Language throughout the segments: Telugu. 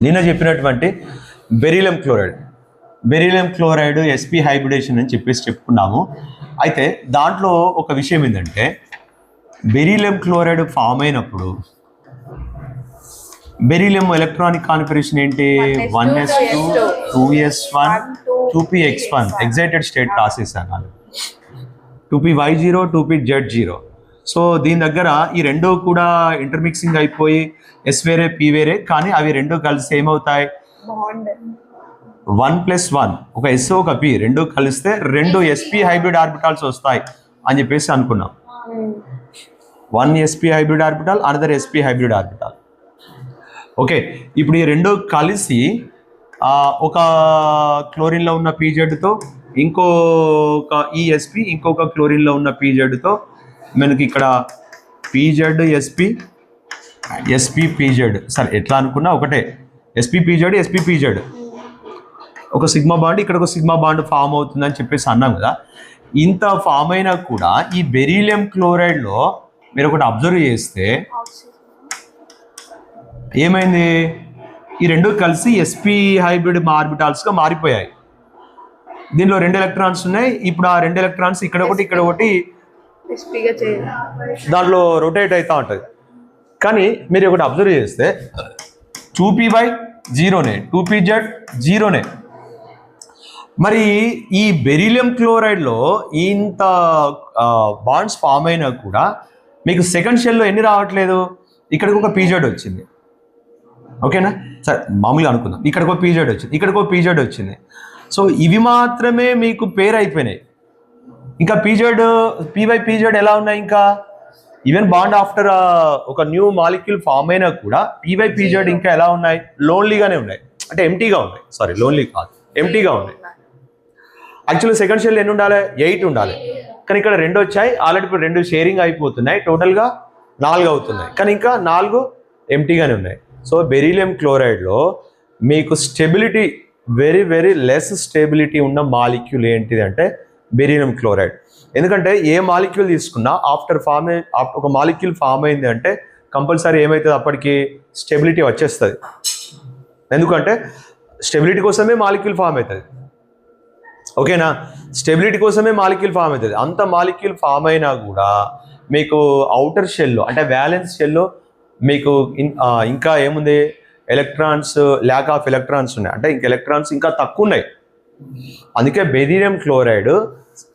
నిన్న చెప్పినటువంటి బెరీలియం క్లోరైడ్ ఎస్పీ హైబ్రిడేషన్ అని చెప్పుకున్నాము. అయితే దాంట్లో ఒక విషయం ఏంటంటే బెరీలియం క్లోరైడ్ ఫామ్ అయినప్పుడు బెరీలియం ఎలక్ట్రానిక్ కాన్ఫిగరేషన్ ఏంటి? 1s2 2s1 2px1 excited state రాసేసాను. 2py0 2pz0. So దీని దగ్గర ఈ రెండు కూడా ఇంటర్మిక్సింగ్ అయిపోయి ఎస్ వేరే పి వేరే, కానీ అవి రెండు కలిసి ఏమవుతాయి? 1+1 ఒక ఎస్ ఒక పి రెండు కలిస్తే రెండు ఎస్పీ హైబ్రిడ్ ఆర్బిటాల్స్ వస్తాయి అని చెప్పేసి అనుకున్నాం. 1 SP hybrid orbital, another SP hybrid orbital. Okay, ఇప్పుడు ఈ రెండు కలిసి ఒక క్లోరిన్లో ఉన్న పీజెడ్తో ఇంకొక ఈఎస్పి ఇంకొక క్లోరిన్లో ఉన్న పీజెడ్తో మనకి ఇక్కడ పీజెడ్ ఎస్పీ పీజెడ్, సరే ఎట్లా అనుకున్నా ఒకటే, ఎస్పీ పీజెడ్ ఒక సిగ్మా బాండ్ ఇక్కడ ఒక సిగ్మా బాండ్ ఫామ్ అవుతుందని చెప్పేసి అన్నాం కదా. ఇంత ఫామ్ అయినా కూడా ఈ బెరీలియం క్లోరైడ్లో మీరు ఒకటి అబ్జర్వ్ చేస్తే ఏమైంది? ఈ రెండు కలిసి ఎస్పీ హైబ్రిడ్ ఆర్బిటాల్స్గా మారిపోయాయి. దీనిలో 2 ఎలక్ట్రాన్స్ ఉన్నాయి. ఇప్పుడు ఆ 2 ఎలక్ట్రాన్స్ ఇక్కడ ఒకటి దాంట్లో రొటేట్ అవుతూ ఉంటుంది. కానీ మీరు ఒకటి అబ్జర్వ్ చేస్తే 2py 0నే, 2pz 0నే. మరి ఈ బెరీలియం క్లోరైడ్లో ఇంత బాండ్స్ ఫామ్ అయినా కూడా మీకు సెకండ్ షెల్లో ఎన్ని రావట్లేదు? ఇక్కడికి ఒక పీజెడ్ వచ్చింది, ఓకేనా? సరే మామూలుగా అనుకుందాం, ఇక్కడికి ఒక పీజెడ్ వచ్చింది, ఇక్కడికి ఒక పీజెడ్ వచ్చింది. సో ఇవి మాత్రమే మీకు పేరు అయిపోయినాయి. ఇంకా పీజెడ్ ఎలా ఉన్నాయి? ఇంకా ఈవెన్ బాండ్ ఆఫ్టర్ ఒక న్యూ మాలిక్యూల్ ఫామ్ అయినా కూడా పీజెడ్ ఇంకా ఎలా ఉన్నాయి? లోన్లీగానే ఉన్నాయి, అంటే ఎంటీగా ఉన్నాయి. సారీ, లోన్లీ కాదు, ఎంటీగా ఉన్నాయి. యాక్చువల్లీ సెకండ్ షెల్ ఎన్ని ఉండాలి? 8 ఉండాలి. కానీ ఇక్కడ 2 వచ్చాయి. ఆల్రెడీ ఇప్పుడు 2 షేరింగ్ అయిపోతున్నాయి, టోటల్గా 4 అవుతున్నాయి. కానీ ఇంకా 4 ఎంటీగానే ఉన్నాయి. సో బెరీలియం క్లోరైడ్లో మీకు stability very very less stability ఉన్న మాలిక్యూల్ ఏంటిది అంటే బెరీలియం క్లోరైడ్. ఎందుకంటే ఏ మాలిక్యూల్ తీసుకున్నా ఆఫ్టర్ ఒక మాలిక్యూల్ ఫామ్ అయింది అంటే కంపల్సరీ ఏమవుతుంది? అప్పటికి స్టెబిలిటీ వచ్చేస్తుంది. ఎందుకంటే స్టెబిలిటీ కోసమే మాలిక్యూల్ ఫామ్ అవుతుంది, ఓకేనా? స్టెబిలిటీ కోసమే మాలిక్యూల్ ఫామ్ అవుతుంది. అంత మాలిక్యూల్ ఫామ్ అయినా కూడా మీకు అవుటర్ షెల్లో అంటే వ్యాలెన్స్ షెల్లో మీకు ఇంకా ఏముంది? ఎలక్ట్రాన్స్, ల్యాక్ ఆఫ్ ఎలక్ట్రాన్స్ ఉన్నాయి, అంటే ఇంక ఎలక్ట్రాన్స్ ఇంకా తక్కువ ఉన్నాయి. అందుకే beryllium chloride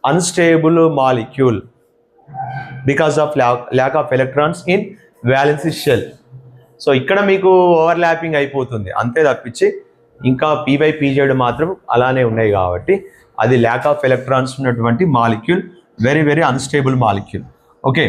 unstable molecule because of lack of electrons in valence shell. So ఇక్కడ మీకు ఓవర్లాపింగ్ అయిపోతుంది అంతే తప్పించి ఇంకా పీజెడ్ మాత్రం అలానే ఉన్నాయి. కాబట్టి అది ల్యాక్ ఆఫ్ ఎలక్ట్రాన్స్ ఉన్నటువంటి molecule, very very unstable molecule. Okay.